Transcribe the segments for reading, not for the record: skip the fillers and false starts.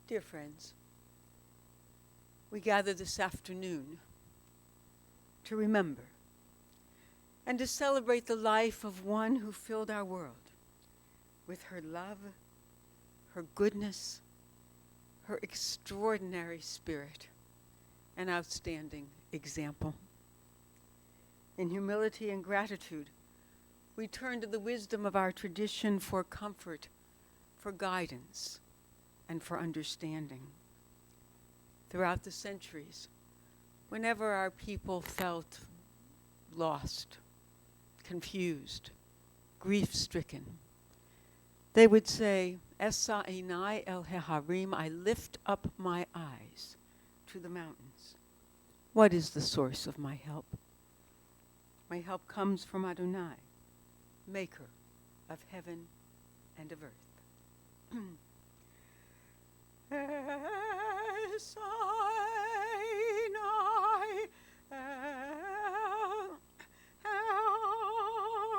Dear friends, we gather this afternoon to remember and to celebrate the life of one who filled our world with her love, her goodness, her extraordinary spirit, and outstanding example. In humility and gratitude, we turn to the wisdom of our tradition for comfort, for guidance, and for understanding. Throughout the centuries, whenever our people felt lost, confused, grief-stricken, they would say, Esa einai el heharim, I lift up my eyes to the mountains. What is the source of my help? My help comes from Adonai, maker of heaven and of earth. Esa einai el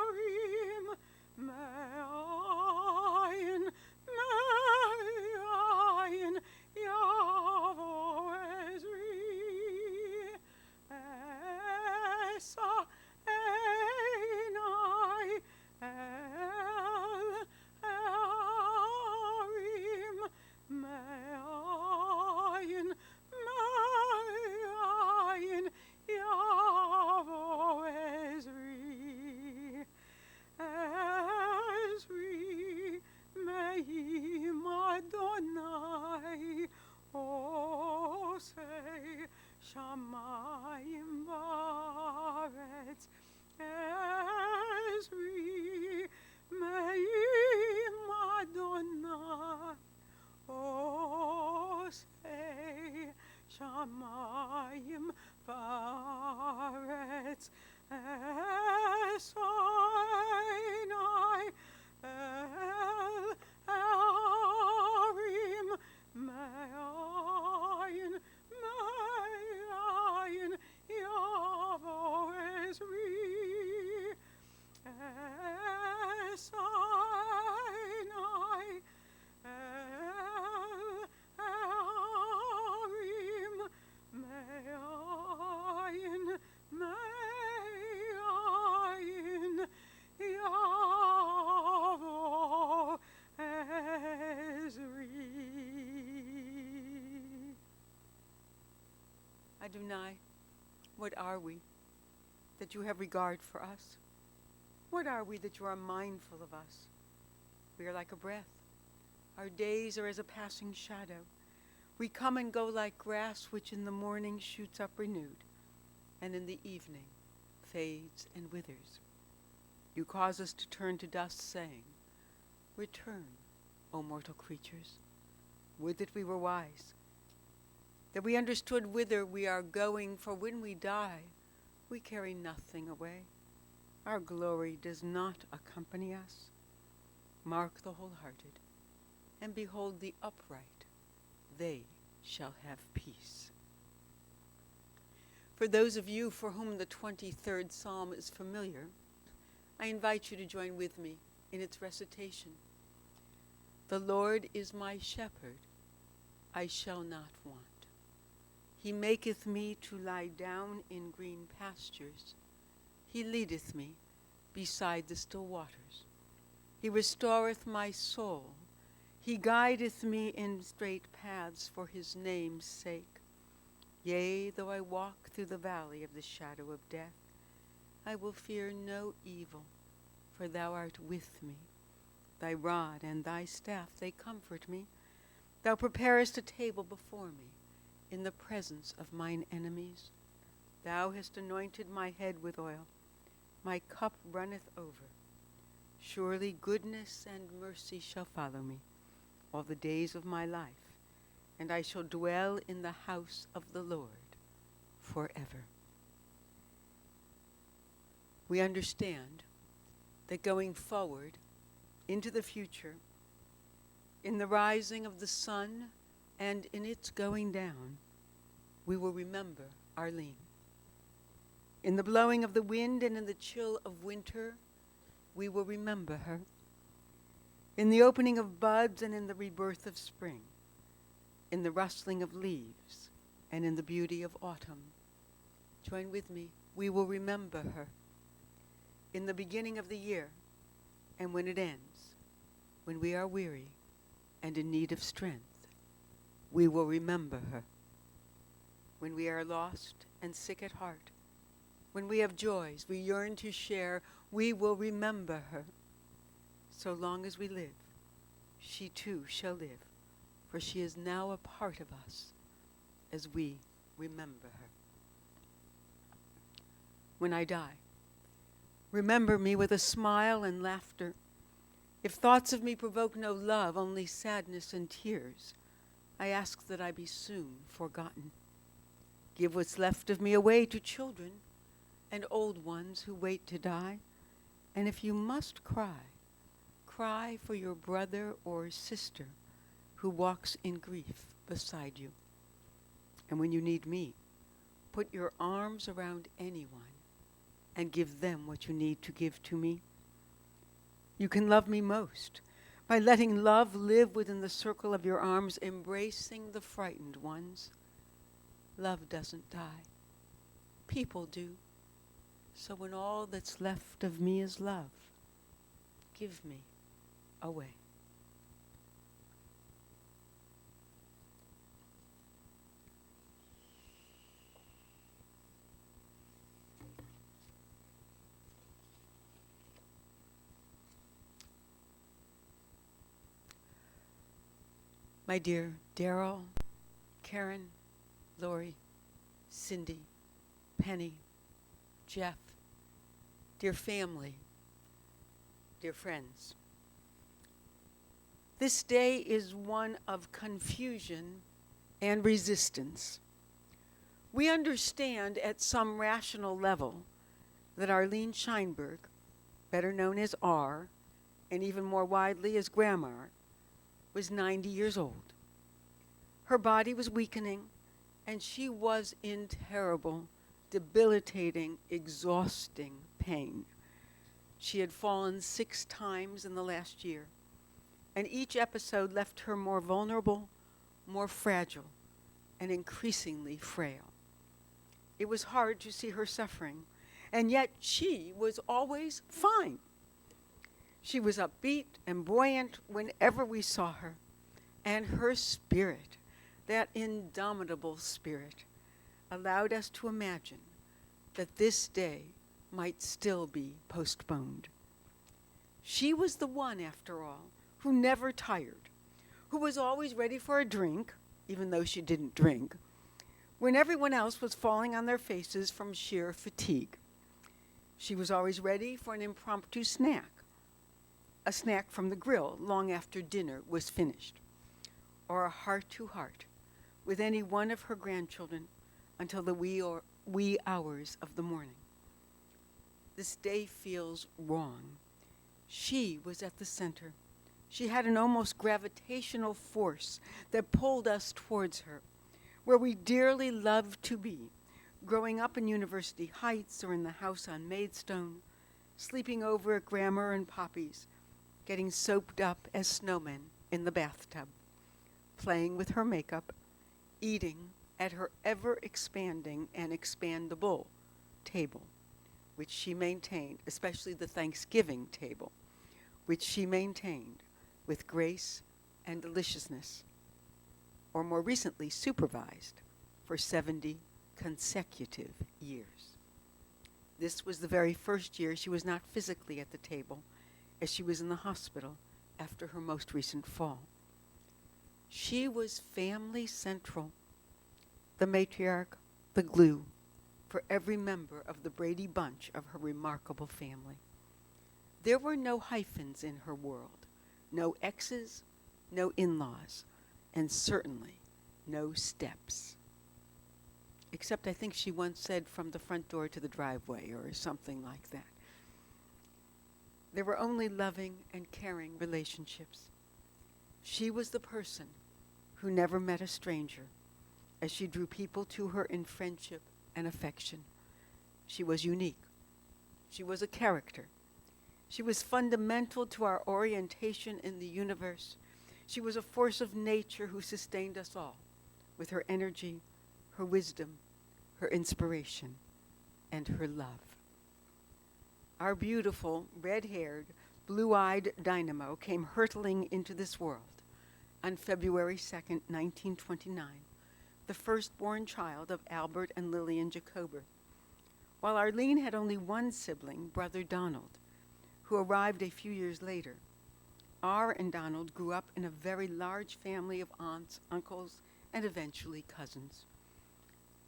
heharim, me'ayin, me'ayin, Yavo Ezri. Esa einai el heharim, me'ayin, me'ayin, Yavo Ezri. Ezri me'im Adonai osei shamayim va'aretz. Ezri me'im Adonai osei shamayim va'aretz. Esa einai el heharim, me'ayin, me'ayin, Yavo Ezri. Esa einai el heharim, me'ayin, me'ayin, Yavo Ezri. Adonai, what are we that you have regard for us? What are we that you are mindful of us? We are like a breath. Our days are as a passing shadow. We come and go like grass which in the morning shoots up renewed, and in the evening fades and withers. You cause us to turn to dust, saying, Return, O mortal creatures. Would that we were wise, that we understood whither we are going, for when we die, we carry nothing away. Our glory does not accompany us. Mark the wholehearted, and behold the upright. They shall have peace. For those of you for whom the 23rd Psalm is familiar, I invite you to join with me in its recitation. The Lord is my shepherd, I shall not want. He maketh me to lie down in green pastures. He leadeth me beside the still waters. He restoreth my soul. He guideth me in straight paths for his name's sake. Yea, though I walk through the valley of the shadow of death, I will fear no evil, for thou art with me. Thy rod and thy staff, they comfort me. Thou preparest a table before me in the presence of mine enemies. Thou hast anointed my head with oil. My cup runneth over. Surely goodness and mercy shall follow me all the days of my life, and I shall dwell in the house of the Lord forever. We understand that going forward into the future, in the rising of the sun and in its going down, we will remember Arlene. In the blowing of the wind and in the chill of winter, we will remember her. in the opening of buds and in the rebirth of spring, in the rustling of leaves and in the beauty of autumn. Join with me. We will remember her. In the beginning of the year and when it ends, when we are weary and in need of strength, we will remember her. When we are lost and sick at heart, when we have joys we yearn to share, we will remember her. So long as we live, she too shall live, for she is now a part of us as we remember her. When I die, remember me with a smile and laughter. If thoughts of me provoke no love, only sadness and tears, I ask that I be soon forgotten. Give what's left of me away to children and old ones who wait to die. And if you must cry, cry for your brother or sister who walks in grief beside you. And when you need me, put your arms around anyone and give them what you need to give to me. You can love me most by letting love live within the circle of your arms, embracing the frightened ones. Love doesn't die. People do. So when all that's left of me is love, give me away. My dear Daryl, Karen, Lori, Cindy, Penny, Jeff, dear family, dear friends. This day is one of confusion and resistance. We understand at some rational level that Arlene Scheinberg, better known as R, and even more widely as Grandma, was 90 years old. Her body was weakening, and she was in terrible, debilitating, exhausting pain. She had fallen 6 times in the last year, and each episode left her more vulnerable, more fragile, and increasingly frail. It was hard to see her suffering, and yet she was always fine. She was upbeat and buoyant whenever we saw her, and her spirit, that indomitable spirit, allowed us to imagine that this day might still be postponed. She was the one, after all, who never tired, who was always ready for a drink, even though she didn't drink, when everyone else was falling on their faces from sheer fatigue. She was always ready for an impromptu snack, a snack from the grill long after dinner was finished, or a heart-to-heart with any one of her grandchildren until the wee hours of the morning. This day feels wrong. She was at the center. She had an almost gravitational force that pulled us towards her, where we dearly loved to be, growing up in University Heights or in the house on Maidstone, sleeping over at Grandma and Poppy's, getting soaped up as snowmen in the bathtub, playing with her makeup, eating at her ever-expanding and expandable table, which she maintained, especially the Thanksgiving table, which she maintained with grace and deliciousness, or more recently supervised for 70 consecutive years. This was the very first year she was not physically at the table, as she was in the hospital after her most recent fall. She was family central, the matriarch, the glue for every member of the Brady bunch of her remarkable family. There were no hyphens in her world, no exes, no in-laws, and certainly no steps. Except I think she once said from the front door to the driveway or something like that. There were only loving and caring relationships. She was the person who never met a stranger, as she drew people to her in friendship and affection. She was unique. She was a character. She was fundamental to our orientation in the universe. She was a force of nature who sustained us all with her energy, her wisdom, her inspiration, and her love. Our beautiful, red-haired, blue-eyed dynamo came hurtling into this world on February 2nd, 1929, the firstborn child of Albert and Lillian Jacober, while Arlene had only one sibling, brother Donald, who arrived a few years later. R and Donald grew up in a very large family of aunts, uncles, and eventually cousins.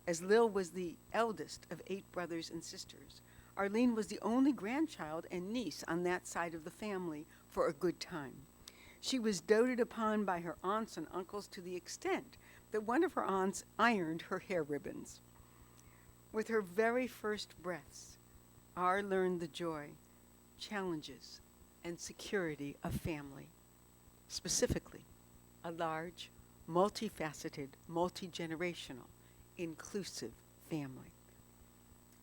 As Lil was the eldest of 8 brothers and sisters, Arlene was the only grandchild and niece on that side of the family for a good time. She was doted upon by her aunts and uncles to the extent that one of her aunts ironed her hair ribbons. With her very first breaths, R learned the joy, challenges, and security of family, specifically a large, multifaceted, multi-generational, inclusive family.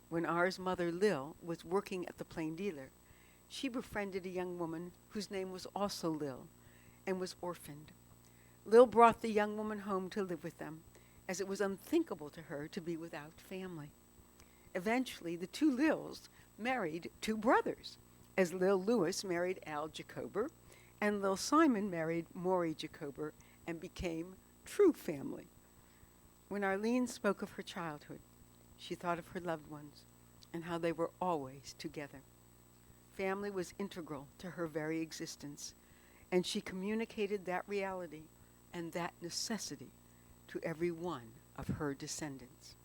When R's mother, Lil, was working at the Plain Dealer, she befriended a young woman whose name was also Lil and was orphaned. Lil brought the young woman home to live with them, as it was unthinkable to her to be without family. Eventually, the 2 Lils married 2 brothers, as Lil Lewis married Al Jacober, and Lil Simon married Maury Jacober, and became true family. When Arlene spoke of her childhood, she thought of her loved ones and how they were always together. Family was integral to her very existence, and she communicated that reality and that necessity to every one of her descendants.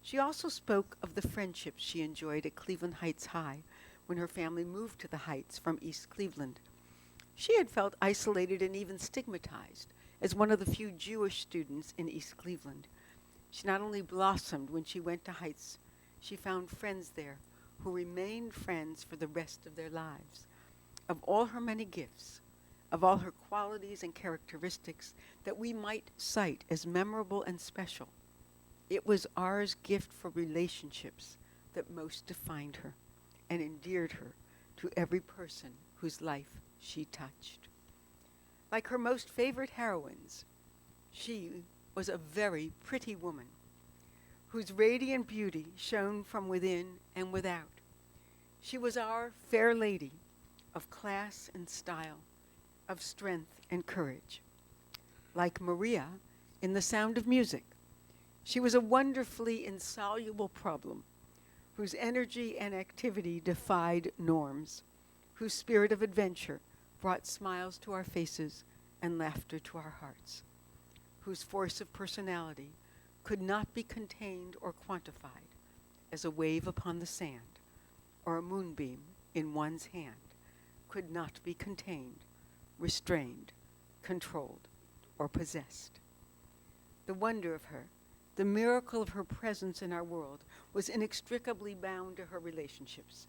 She also spoke of the friendships she enjoyed at Cleveland Heights High when her family moved to the Heights from East Cleveland. She had felt isolated and even stigmatized as one of the few Jewish students in East Cleveland. She not only blossomed when she went to Heights, she found friends there who remained friends for the rest of their lives. Of all her many gifts, of all her qualities and characteristics that we might cite as memorable and special, it was R's gift for relationships that most defined her and endeared her to every person whose life she touched. Like her most favorite heroines, she was a very pretty woman whose radiant beauty shone from within and without. She was our fair lady of class and style, of strength and courage. Like Maria in The Sound of Music, she was a wonderfully insoluble problem whose energy and activity defied norms, whose spirit of adventure brought smiles to our faces and laughter to our hearts, whose force of personality could not be contained or quantified as a wave upon the sand or a moonbeam in one's hand could not be contained, restrained, controlled, or possessed. The wonder of her, the miracle of her presence in our world, was inextricably bound to her relationships.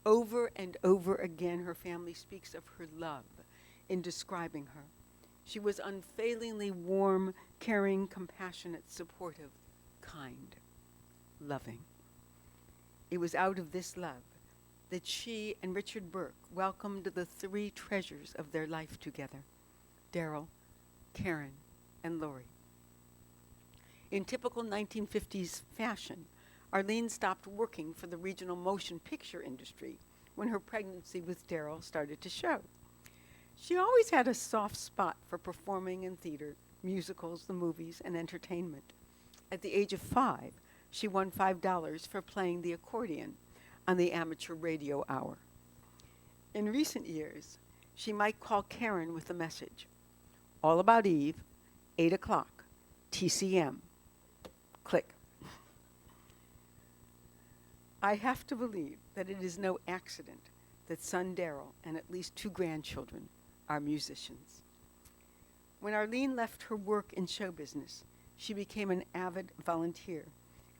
Over and over again, her family speaks of her love in describing her. She was unfailingly warm, caring, compassionate, supportive, kind, loving. It was out of this love that she and Richard Burke welcomed the 3 treasures of their life together, Daryl, Karen, and Lori. In typical 1950s fashion, Arlene stopped working for the regional motion picture industry when her pregnancy with Daryl started to show. She always had a soft spot for performing in theater, musicals, the movies, and entertainment. At the age of 5, she won $5 for playing the accordion on the amateur radio hour. In recent years, she might call Karen with a message. All About Eve, 8 o'clock, TCM. Click. I have to believe that it is no accident that son Daryl and at least 2 grandchildren are musicians. When Arlene left her work in show business, she became an avid volunteer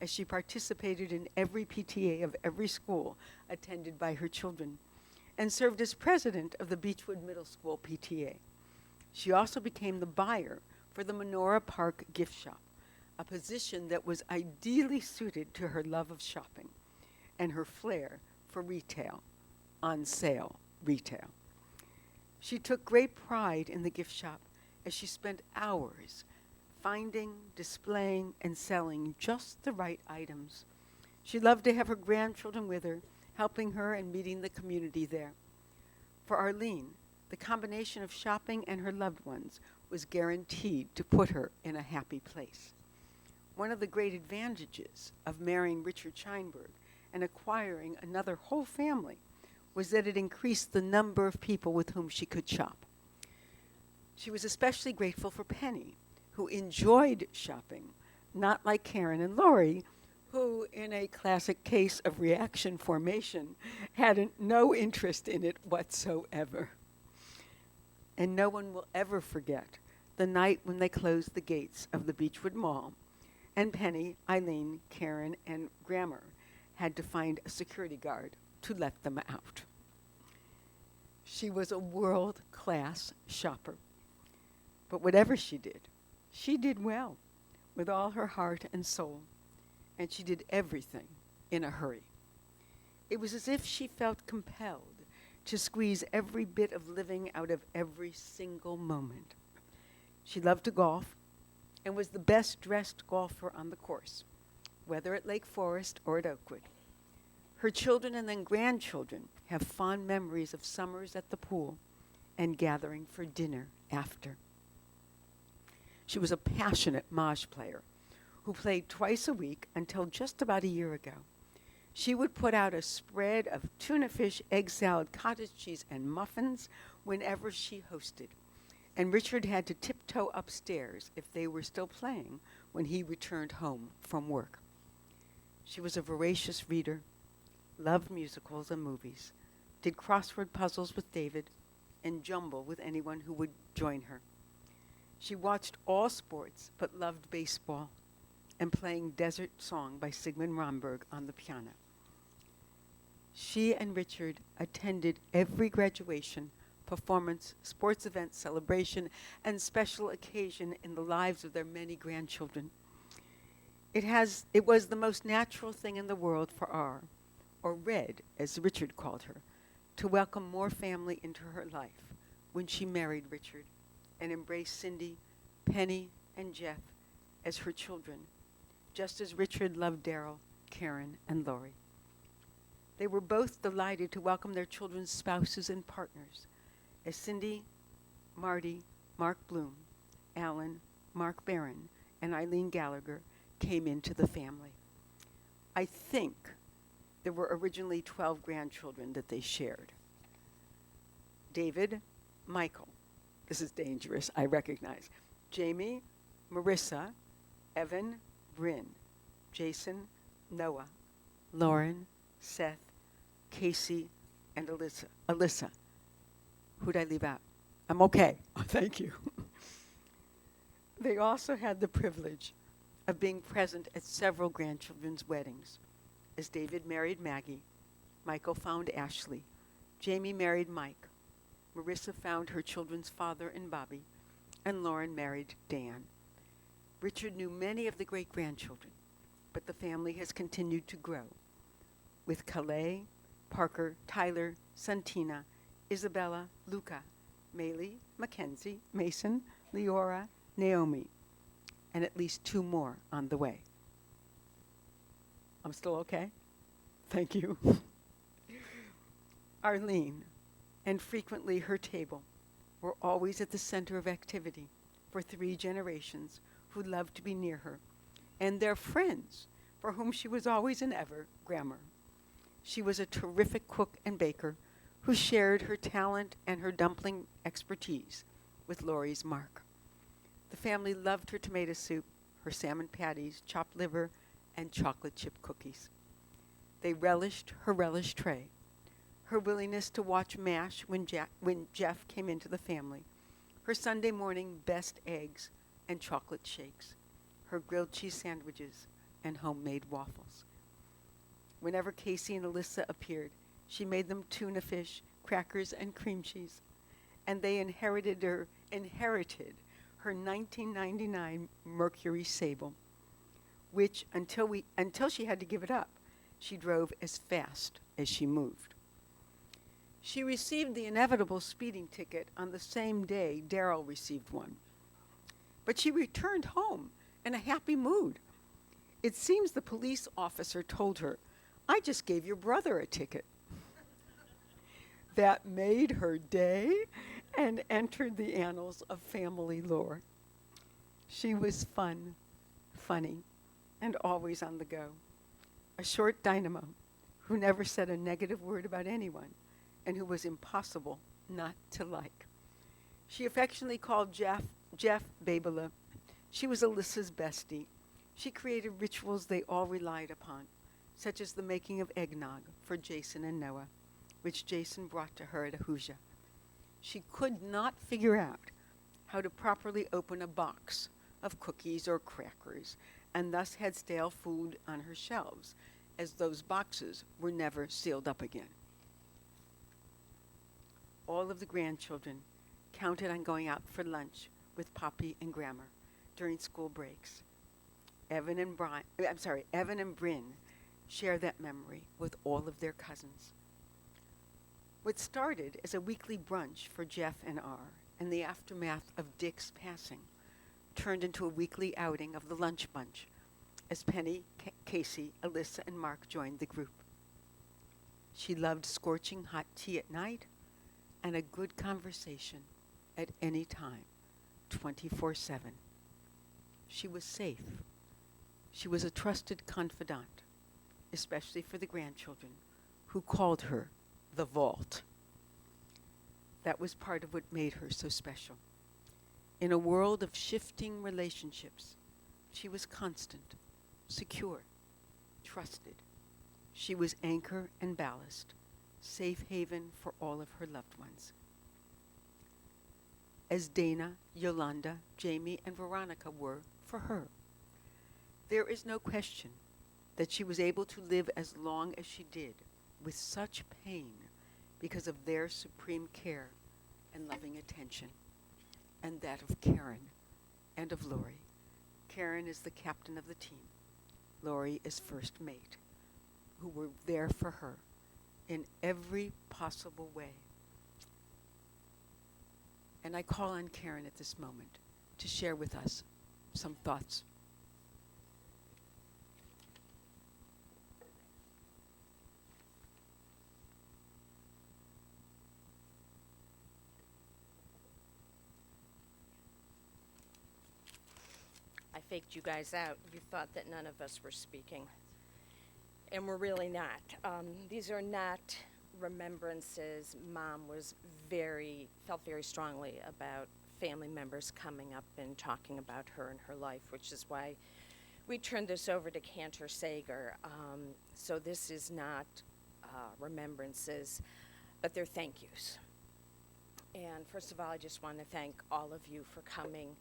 as she participated in every PTA of every school attended by her children and served as president of the Beechwood Middle School PTA. She also became the buyer for the Menorah Park gift shop, a position that was ideally suited to her love of shopping and her flair for retail on sale retail. She took great pride in the gift shop as she spent hours finding, displaying, and selling just the right items. She loved to have her grandchildren with her, helping her and meeting the community there. For Arlene, the combination of shopping and her loved ones was guaranteed to put her in a happy place. One of the great advantages of marrying Richard Scheinberg and acquiring another whole family was that it increased the number of people with whom she could shop. She was especially grateful for Penny, who enjoyed shopping, not like Karen and Laurie, who, in a classic case of reaction formation, had no interest in it whatsoever. And no one will ever forget the night when they closed the gates of the Beechwood Mall, and Penny, Eileen, Karen, and Grammer had to find a security guard to let them out. She was a world-class shopper. But whatever she did well, with all her heart and soul, and she did everything in a hurry. It was as if she felt compelled to squeeze every bit of living out of every single moment. She loved to golf and was the best-dressed golfer on the course, whether at Lake Forest or at Oakwood. Her children and then grandchildren have fond memories of summers at the pool and gathering for dinner after. She was a passionate Maj player who played twice a week until just about a year ago. She would put out a spread of tuna fish, egg salad, cottage cheese, and muffins whenever she hosted. And Richard had to tiptoe upstairs if they were still playing when he returned home from work. She was a voracious reader, loved musicals and movies, did crossword puzzles with David, and jumble with anyone who would join her. She watched all sports but loved baseball and playing Desert Song by Sigmund Romberg on the piano. She and Richard attended every graduation, performance, sports event, celebration, and special occasion in the lives of their many grandchildren. It was the most natural thing in the world for R, or Red, as Richard called her, to welcome more family into her life when she married Richard and embraced Cindy, Penny, and Jeff as her children, just as Richard loved Daryl, Karen, and Laurie. They were both delighted to welcome their children's spouses and partners, as Cindy, Marty, Mark Bloom, Alan, Mark Barron, and Eileen Gallagher came into the family. I think there were originally 12 grandchildren that they shared. David, Michael, this is dangerous, I recognize, Jamie, Marissa, Evan, Bryn, Jason, Noah, Lauren, Seth, Casey, and Alyssa. Who'd I leave out? I'm okay. Oh, thank you. They also had the privilege of being present at several grandchildren's weddings. As David married Maggie, Michael found Ashley, Jamie married Mike, Marissa found her children's father and Bobby, and Lauren married Dan. Richard knew many of the great-grandchildren, but the family has continued to grow, with Calais, Parker, Tyler, Santina, Isabella, Luca, Maylee, Mackenzie, Mason, Leora, Naomi, and at least 2 more on the way. I'm still okay? Thank you. Arlene, and frequently her table, were always at the center of activity for 3 generations who loved to be near her, and their friends, for whom she was always and ever grammar. She was a terrific cook and baker who shared her talent and her dumpling expertise with Laurie's Mark. The family loved her tomato soup, her salmon patties, chopped liver, and chocolate chip cookies. They relished her relish tray, her willingness to watch MASH when Jeff came into the family, her Sunday morning best eggs and chocolate shakes, her grilled cheese sandwiches and homemade waffles. Whenever Casey and Alyssa appeared, she made them tuna fish, crackers, and cream cheese, and they inherited her 1999 Mercury Sable, which, until she had to give it up, she drove as fast as she moved. She received the inevitable speeding ticket on the same day Daryl received one. But she returned home in a happy mood. It seems the police officer told her, "I just gave your brother a ticket." That made her day and entered the annals of family lore. She was fun, funny, and always on the go. A short dynamo who never said a negative word about anyone and who was impossible not to like. She affectionately called Jeff Babela. She was Alyssa's bestie. She created rituals they all relied upon, such as the making of eggnog for Jason and Noah, which Jason brought to her at Ahuja. She could not figure out how to properly open a box of cookies or crackers, and thus had stale food on her shelves, as those boxes were never sealed up again. All of the grandchildren counted on going out for lunch with Poppy and Grammar during school breaks. Evan and Bryn share that memory with all of their cousins. What started as a weekly brunch for Jeff and R in the aftermath of Dick's passing turned into a weekly outing of the lunch bunch as Penny, Casey, Alyssa, and Mark joined the group. She loved scorching hot tea at night and a good conversation at any time, 24/7. She was safe. She was a trusted confidant, especially for the grandchildren, who called her the Vault. That was part of what made her so special. In a world of shifting relationships, she was constant, secure, trusted. She was anchor and ballast, safe haven for all of her loved ones. As Dana, Yolanda, Jamie, and Veronica were for her. There is no question that she was able to live as long as she did with such pain because of their supreme care and loving attention, and that of Karen and of Lori. Karen is the captain of the team. Lori is first mate, who were there for her in every possible way. And I call on Karen at this moment to share with us some thoughts. I faked you guys out. You thought that none of us were speaking. And we're really not. These are not remembrances. Mom felt very strongly about family members coming up and talking about her and her life, which is why we turned this over to Cantor Sager. So this is not remembrances, but they're thank yous. And first of all, I just want to thank all of you for coming,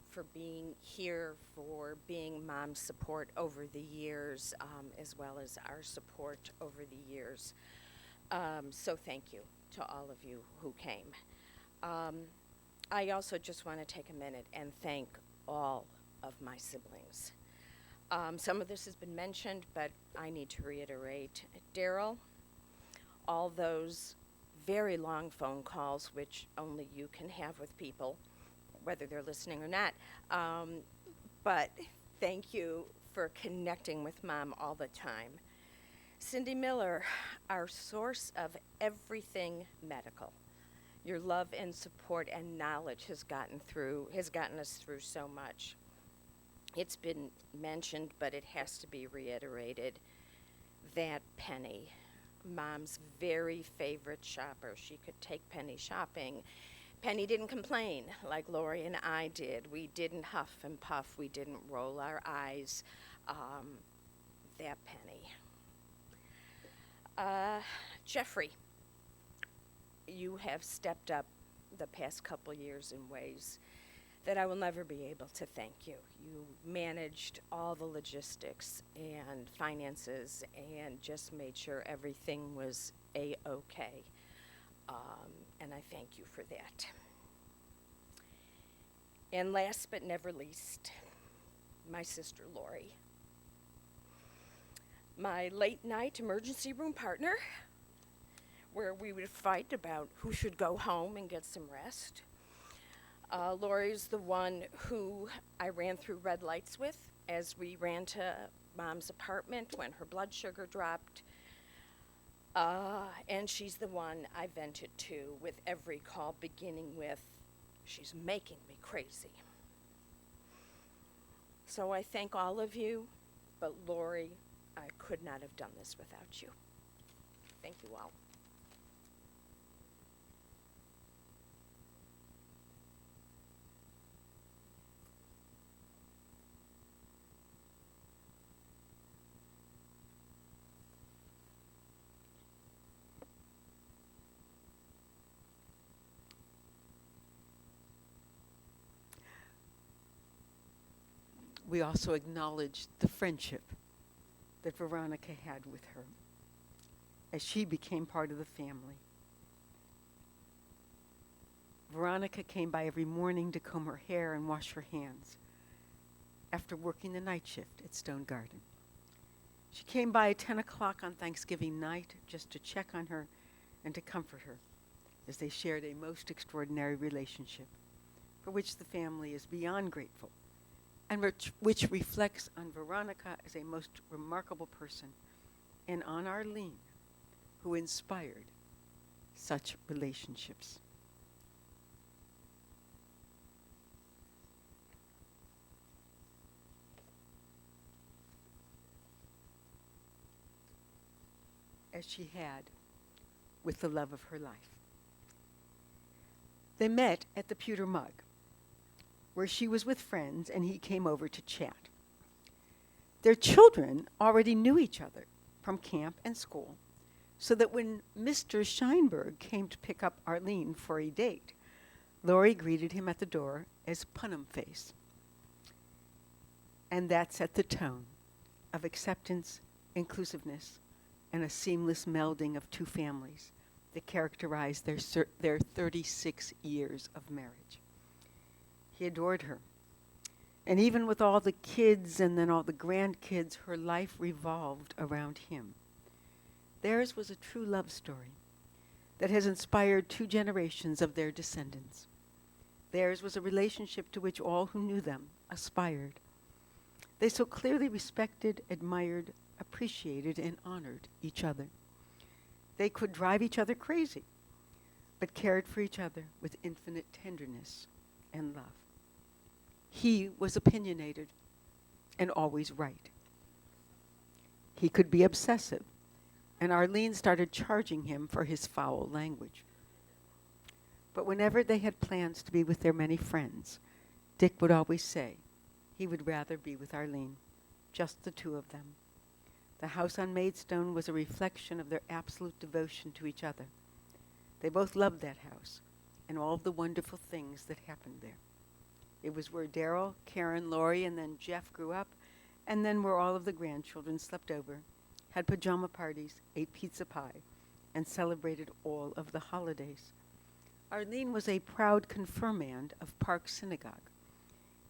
for being here, for being Mom's support over the years, as well as our support over the years. So thank you to all of you who came. I also just want to take a minute and thank all of my siblings. Some of this has been mentioned, but I need to reiterate. Daryl, all those very long phone calls, which only you can have with people, whether they're listening or not. But thank you for connecting with Mom all the time. Cindy Miller, our source of everything medical. Your love and support and knowledge has gotten us through so much. It's been mentioned, but it has to be reiterated, that Penny, Mom's very favorite shopper. She could take Penny shopping. Penny didn't complain like Lori and I did. We didn't huff and puff. We didn't roll our eyes. That Penny. Jeffrey, you have stepped up the past couple years in ways that I will never be able to thank you. You managed all the logistics and finances and just made sure everything was A-okay. And I thank you for that. And last but never least, my sister Lori. My late night emergency room partner. where we would fight about who should go home and get some rest. Lori's the one who I ran through red lights with as we ran to Mom's apartment when her blood sugar dropped. And she's the one I vented to with every call beginning with, "She's making me crazy." So I thank all of you, but Lori, I could not have done this without you. Thank you all. We also acknowledge the friendship that Veronica had with her as she became part of the family. Veronica came by every morning to comb her hair and wash her hands after working the night shift at Stone Garden. She came by at 10 o'clock on Thanksgiving night just to check on her and to comfort her as they shared a most extraordinary relationship for which the family is beyond grateful and which reflects on Veronica as a most remarkable person and on Arlene, who inspired such relationships. As she had with the love of her life. They met at the Pewter Mug, where she was with friends and he came over to chat. Their children already knew each other from camp and school, so that when Mr. Scheinberg came to pick up Arlene for a date, Lori greeted him at the door as Punham Face. And that set the tone of acceptance, inclusiveness, and a seamless melding of two families that characterized their 36 years of marriage. He adored her. And even with all the kids and then all the grandkids, her life revolved around him. Theirs was a true love story that has inspired two generations of their descendants. Theirs was a relationship to which all who knew them aspired. They so clearly respected, admired, appreciated, and honored each other. They could drive each other crazy, but cared for each other with infinite tenderness and love. He was opinionated and always right. He could be obsessive, and Arlene started charging him for his foul language. But whenever they had plans to be with their many friends, Dick would always say he would rather be with Arlene, just the two of them. The house on Maidstone was a reflection of their absolute devotion to each other. They both loved that house and all of the wonderful things that happened there. It was where Daryl, Karen, Lori, and then Jeff grew up, and then where all of the grandchildren slept over, had pajama parties, ate pizza pie, and celebrated all of the holidays. Arlene was a proud confirmand of Park Synagogue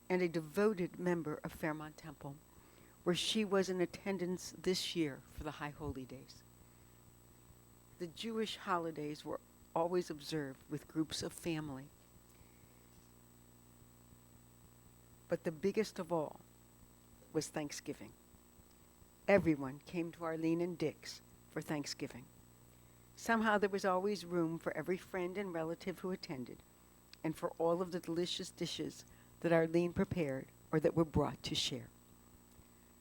and a devoted member of Fairmont Temple, where she was in attendance this year for the High Holy Days. The Jewish holidays were always observed with groups of family. But the biggest of all was Thanksgiving. Everyone came to Arlene and Dick's for Thanksgiving. Somehow there was always room for every friend and relative who attended, and for all of the delicious dishes that Arlene prepared or that were brought to share.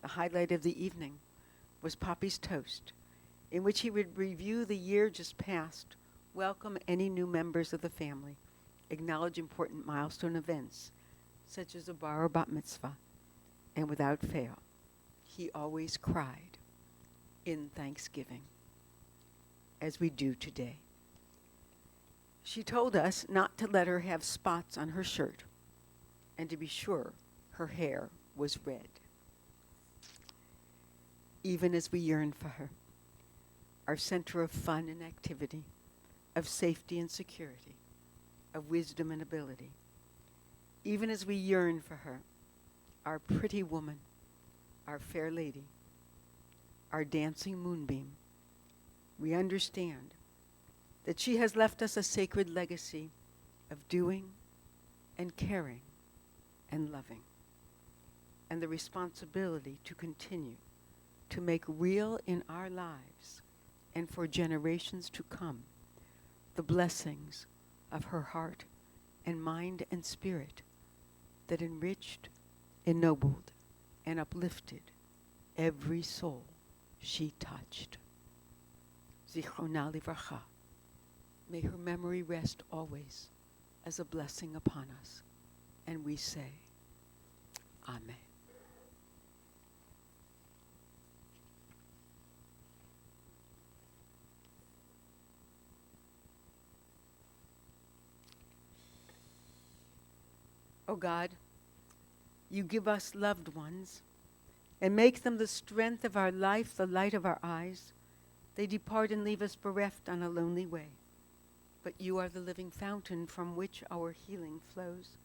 The highlight of the evening was Poppy's toast, in which he would review the year just past, welcome any new members of the family, acknowledge important milestone events, such as a bar or bat mitzvah, and without fail, he always cried in Thanksgiving, as we do today. She told us not to let her have spots on her shirt, and to be sure her hair was red. Even as we yearn for her, our center of fun and activity, of safety and security, of wisdom and ability, even as we yearn for her, our pretty woman, our fair lady, our dancing moonbeam, we understand that she has left us a sacred legacy of doing and caring and loving, and the responsibility to continue to make real in our lives and for generations to come the blessings of her heart and mind and spirit that enriched, ennobled, and uplifted every soul she touched. Zichrona livracha. May her memory rest always as a blessing upon us. And we say, Amen. O God, you give us loved ones and make them the strength of our life, the light of our eyes. They depart and leave us bereft on a lonely way. But you are the living fountain from which our healing flows.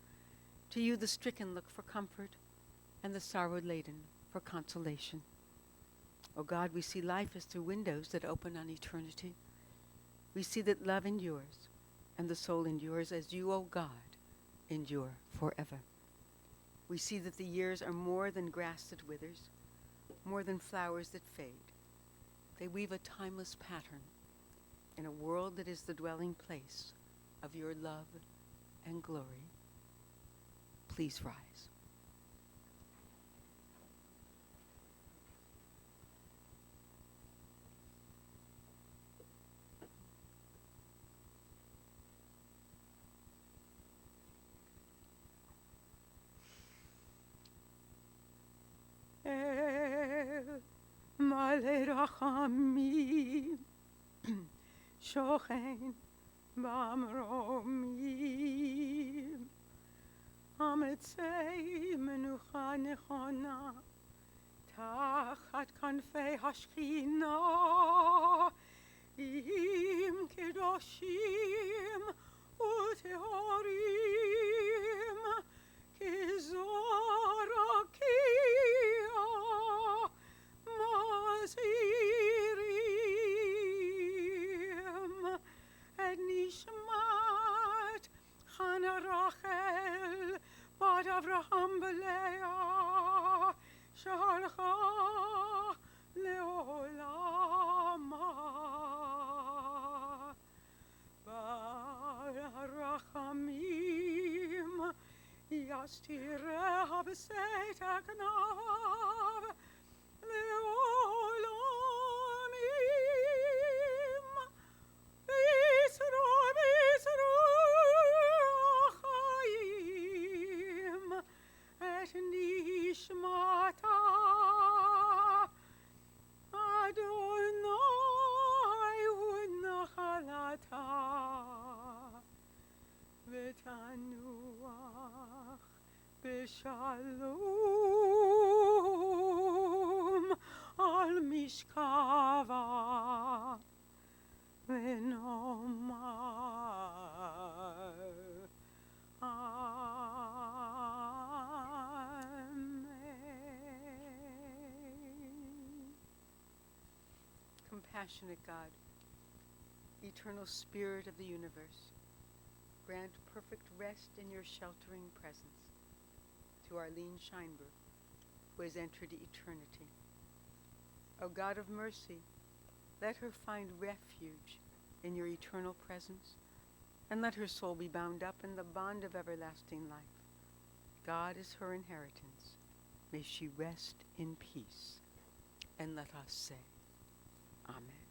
To you the stricken look for comfort, and the sorrow-laden for consolation. O God, we see life as through windows that open on eternity. We see that love endures, and the soul endures as you, O God, endure forever. We see that the years are more than grass that withers, more than flowers that fade. They weave a timeless pattern in a world that is the dwelling place of your love and glory. Please rise. מלא רחמים, שוכן במרומים, אמצי מנוחה נכונה, תחת כנפי השכינה, עם קדושים וטהורים, כזור רקיע, מזהירים את נשמת חנה רחל בת אברהם ולאה שהלכה לעולמה. בעל הרחמים יסתיריה בשאת עקניו לעולמים. בישרו החיים את נשמתה. אדוני הוא נחלתה ותנוח בשלום על משכבה ונאמר Amen. Compassionate God, eternal Spirit of the universe, grant perfect rest in your sheltering presence to Arlene Scheinberg, who has entered eternity. O God of mercy, let her find refuge in your eternal presence, and let her soul be bound up in the bond of everlasting life. God is her inheritance. May she rest in peace. And let us say, Amen.